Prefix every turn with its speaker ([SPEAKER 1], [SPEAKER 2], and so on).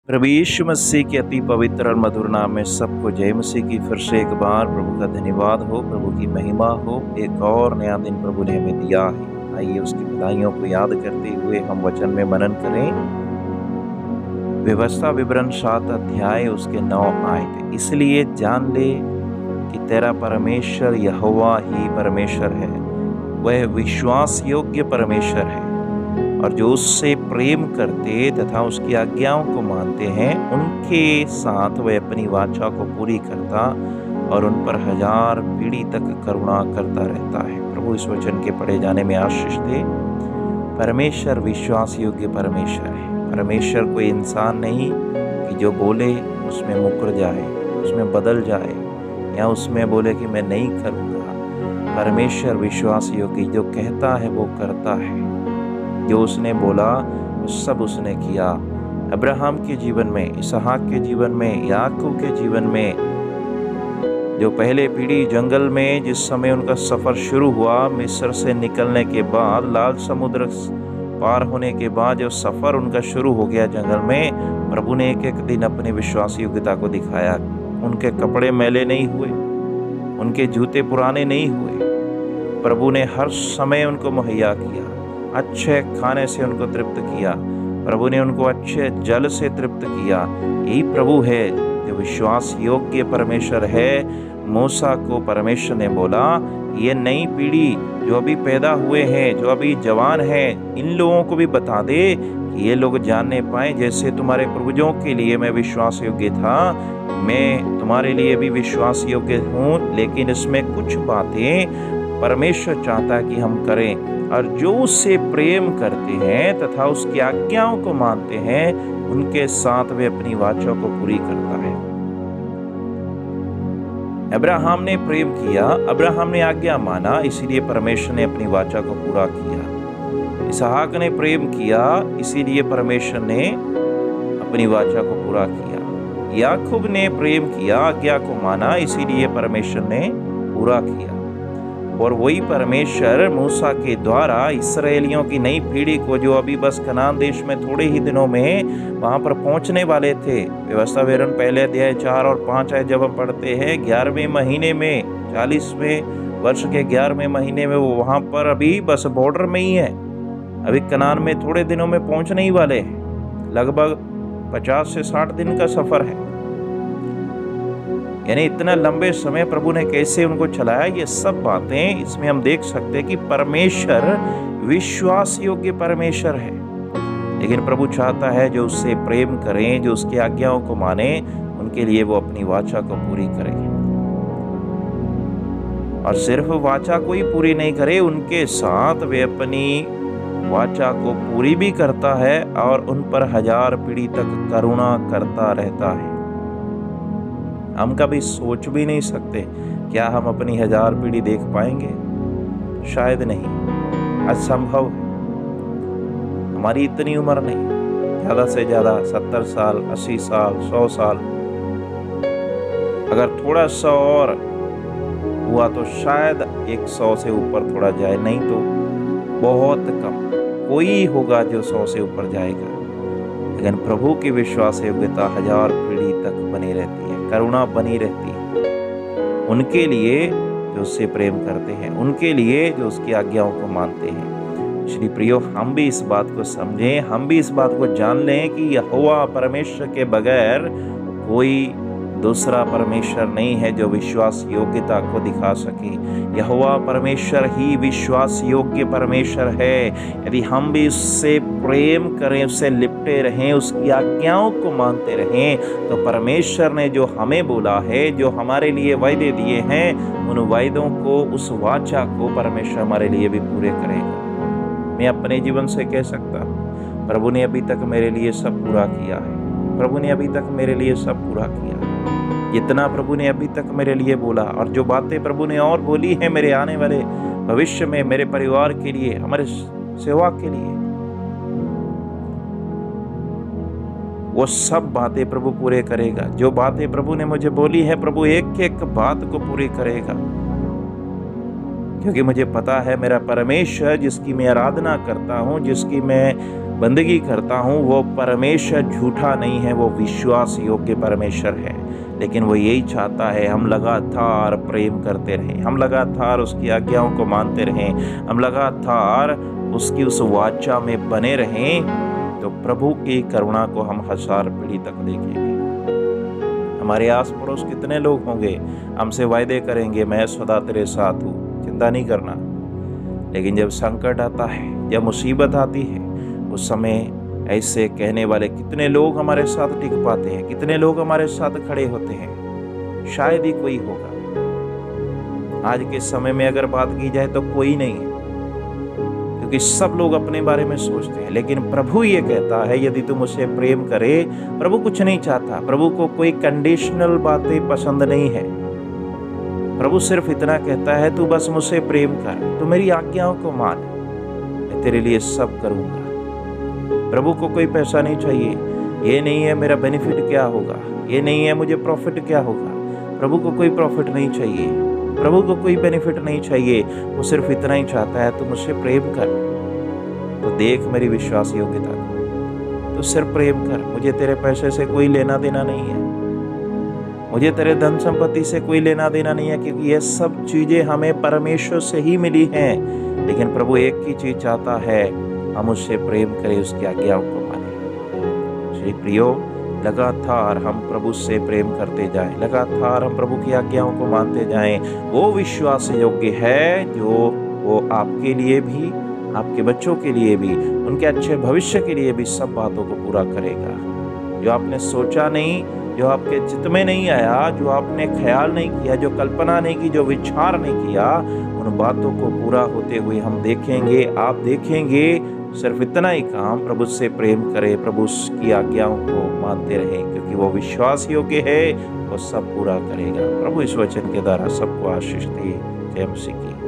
[SPEAKER 1] प्रभु यीशु मसीह के अति पवित्र और मधुर नाम में सबको जय मसीह की। फिर से एक बार प्रभु का धन्यवाद हो, प्रभु की महिमा हो। एक और नया दिन प्रभु ने हमें दिया है। आइए उसकी बधाइयों को याद करते हुए हम वचन में मनन करें। व्यवस्था विवरण 7 अध्याय उसके 9 आयत। इसलिए जान ले कि तेरा परमेश्वर यहोवा ही परमेश्वर है, वह विश्वास योग्य परमेश्वर है, और जो उससे प्रेम करते तथा उसकी आज्ञाओं को मानते हैं उनके साथ वह अपनी वाचा को पूरी करता और उन पर 1000 पीढ़ी तक करुणा करता रहता है। प्रभु इस वचन के पढ़े जाने में आशीष दे। परमेश्वर विश्वास योग्य परमेश्वर है। परमेश्वर कोई इंसान नहीं कि जो बोले उसमें मुकर जाए, उसमें बदल जाए, या उसमें बोले कि मैं नहीं करूँगा। परमेश्वर विश्वास योग्य, जो कहता है वो करता है। जो उसने बोला वो सब उसने किया। अब्राहम के जीवन में, इसहाक के जीवन में, याकूब के जीवन में, जो पहले पीढ़ी जंगल में जिस समय उनका सफ़र शुरू हुआ, मिस्र से निकलने के बाद, लाल समुद्र पार होने के बाद जो सफ़र उनका शुरू हो गया जंगल में, प्रभु ने एक एक दिन अपनी विश्वास योग्यता को दिखाया। उनके कपड़े मैले नहीं हुए, उनके जूते पुराने नहीं हुए। प्रभु ने हर समय उनको मुहैया किया, अच्छे खाने से उनको तृप्त किया। प्रभु ने उनको अच्छे जल से तृप्त किया। यही प्रभु है जो विश्वास योग्य परमेश्वर है। मूसा को परमेश्वर ने बोला, ये नई पीढ़ी जो अभी पैदा हुए हैं, जो अभी जवान हैं, इन लोगों को भी बता दे कि ये लोग जानने पाए जैसे तुम्हारे पूर्वजों के लिए मैं विश्वास योग्य था, मैं तुम्हारे लिए भी विश्वास योग्य हूँ। लेकिन इसमें कुछ बातें परमेश्वर चाहता है कि हम करें, और जो उससे प्रेम करते हैं तथा उसकी आज्ञाओं को मानते हैं उनके साथ वे अपनी वाचा को पूरी करता है। अब्राहम ने प्रेम किया, अब्राहम ने आज्ञा माना, इसीलिए परमेश्वर ने अपनी वाचा को पूरा किया। इसहाक ने प्रेम किया, इसीलिए परमेश्वर ने अपनी वाचा को पूरा किया। याकूब ने प्रेम किया, आज्ञा को माना, इसीलिए परमेश्वर ने पूरा किया। और वही परमेश्वर मूसा के द्वारा इस्राएलियों की नई पीढ़ी को, जो अभी बस कनान देश में थोड़े ही दिनों में वहाँ पर पहुँचने वाले थे, व्यवस्था विवरण पहले अध्याय 4 और 5 है जब हम पढ़ते हैं, 11वें महीने में, 40वें वर्ष के 11वें महीने में वो वहाँ पर अभी बस बॉर्डर में ही है। अभी कनान में थोड़े दिनों में पहुँचने ही वाले हैं। लगभग 50 से 60 दिन का सफ़र है। यानी इतना लंबे समय प्रभु ने कैसे उनको चलाया, ये सब बातें इसमें हम देख सकते हैं कि परमेश्वर विश्वास योग्य परमेश्वर है। लेकिन प्रभु चाहता है जो उससे प्रेम करें, जो उसकी आज्ञाओं को माने, उनके लिए वो अपनी वाचा को पूरी करें। और सिर्फ वाचा को ही पूरी नहीं करे, उनके साथ वे अपनी वाचा को पूरी भी करता है और उन पर 1000 पीढ़ी तक करुणा करता रहता है। हम कभी सोच भी नहीं सकते क्या हम अपनी 1000 पीढ़ी देख पाएंगे, शायद नहीं, असंभव है। हमारी इतनी उम्र नहीं, ज़्यादा से ज़्यादा 70 साल, 80 साल, 100 साल। अगर थोड़ा सा और हुआ तो शायद 100 से ऊपर थोड़ा जाए, नहीं तो बहुत कम कोई होगा जो 100 से ऊपर जाएगा। लेकिन प्रभु की विश्वास योग्यता 1000 पीढ़ी तक बनी रहती है, करुणा बनी रहती है उनके लिए जो उससे प्रेम करते हैं, उनके लिए जो उसकी आज्ञाओं को मानते हैं। श्री प्रियो, हम भी इस बात को समझें, हम भी इस बात को जान लें कि यहोवा परमेश्वर के बगैर कोई दूसरा परमेश्वर नहीं है जो विश्वास योग्यता को दिखा सके। यहोवा परमेश्वर ही विश्वास योग्य परमेश्वर है। यदि हम भी उससे प्रेम करें, उससे लिपटे रहें, उसकी आज्ञाओं को मानते रहें, तो परमेश्वर ने जो हमें बोला है, जो हमारे लिए वायदे दिए हैं, उन वायदों को, उस वाचा को परमेश्वर हमारे लिए भी पूरे करेगा। मैं अपने जीवन से कह सकता हूँ, प्रभु ने अभी तक मेरे लिए सब पूरा किया है। प्रभु ने अभी तक मेरे लिए सब पूरा किया। जितना प्रभु ने अभी तक मेरे लिए बोला, और जो बातें प्रभु ने और बोली हैं मेरे आने वाले भविष्य में, मेरे परिवार के लिए, हमारे सेवा के लिए, वो सब बातें प्रभु पूरे करेगा। जो बातें प्रभु ने मुझे बोली है, प्रभु एक एक बात को पूरी करेगा। क्योंकि मुझे पता है मेरा परमेश्वर जिसकी मैं आराधना करता हूँ, जिसकी मैं बंदगी करता हूँ वो परमेश्वर झूठा नहीं है, वो विश्वास योग्य परमेश्वर है। लेकिन वो यही चाहता है हम लगातार प्रेम करते रहें, हम लगातार उसकी आज्ञाओं को मानते रहें, हम लगातार उसकी उस वाचा में बने रहें, तो प्रभु की करुणा को हम 1000 पीढ़ी तक देखेंगे। हमारे आस पड़ोस कितने लोग होंगे हमसे वायदे करेंगे, मैं सदा तेरे साथ हूँ, चिंता नहीं करना। लेकिन जब संकट आता है, जब मुसीबत आती है, उस समय ऐसे कहने वाले कितने लोग हमारे साथ टिक पाते हैं, कितने लोग हमारे साथ खड़े होते हैं? शायद ही कोई होगा। आज के समय में अगर बात की जाए तो कोई नहीं है, क्योंकि सब लोग अपने बारे में सोचते हैं। लेकिन प्रभु ये कहता है यदि तुम उसे प्रेम करे, प्रभु कुछ नहीं चाहता, प्रभु को कोई कंडीशनल बातें पसंद नहीं है। प्रभु सिर्फ इतना कहता है तू बस मुझसे प्रेम कर, तू मेरी आज्ञाओं को मान, मैं तेरे लिए सब करूंगा। प्रभु को कोई पैसा नहीं चाहिए, ये नहीं है मेरा बेनिफिट क्या होगा, ये नहीं है मुझे प्रॉफिट क्या होगा। प्रभु को कोई प्रॉफिट नहीं चाहिए, प्रभु को कोई बेनिफिट नहीं चाहिए। वो सिर्फ इतना ही चाहता है तू मुझसे प्रेम कर, तो देख मेरी विश्वास योग्यता को, तो सिर्फ प्रेम कर। मुझे तेरे पैसे से कोई लेना देना नहीं है, मुझे तेरे धन संपत्ति से कोई लेना देना नहीं है, क्योंकि ये सब चीजें हमें परमेश्वर से ही मिली हैं। लेकिन प्रभु एक ही चीज चाहता है, हम उससे प्रेम करें, उसकी आज्ञाओं को मानें। श्री प्रियो, लगातार हम प्रभु से प्रेम करते जाएं, लगातार हम प्रभु की आज्ञाओं को मानते जाएं। वो विश्वास योग्य है जो वो आपके लिए भी, आपके बच्चों के लिए भी, उनके अच्छे भविष्य के लिए भी सब बातों को पूरा करेगा। जो आपने सोचा नहीं, जो आपके चित्त में नहीं आया, जो आपने ख्याल नहीं किया, जो कल्पना नहीं की, जो विचार नहीं किया, उन बातों को पूरा होते हुए हम देखेंगे, आप देखेंगे। सिर्फ इतना ही काम, प्रभु से प्रेम करें, प्रभु की आज्ञाओं को मानते रहें, क्योंकि वो विश्वास योग्य है, वो सब पूरा करेगा। प्रभु इस वचन के द्वारा सबको आशीष दे। जय मसीह की।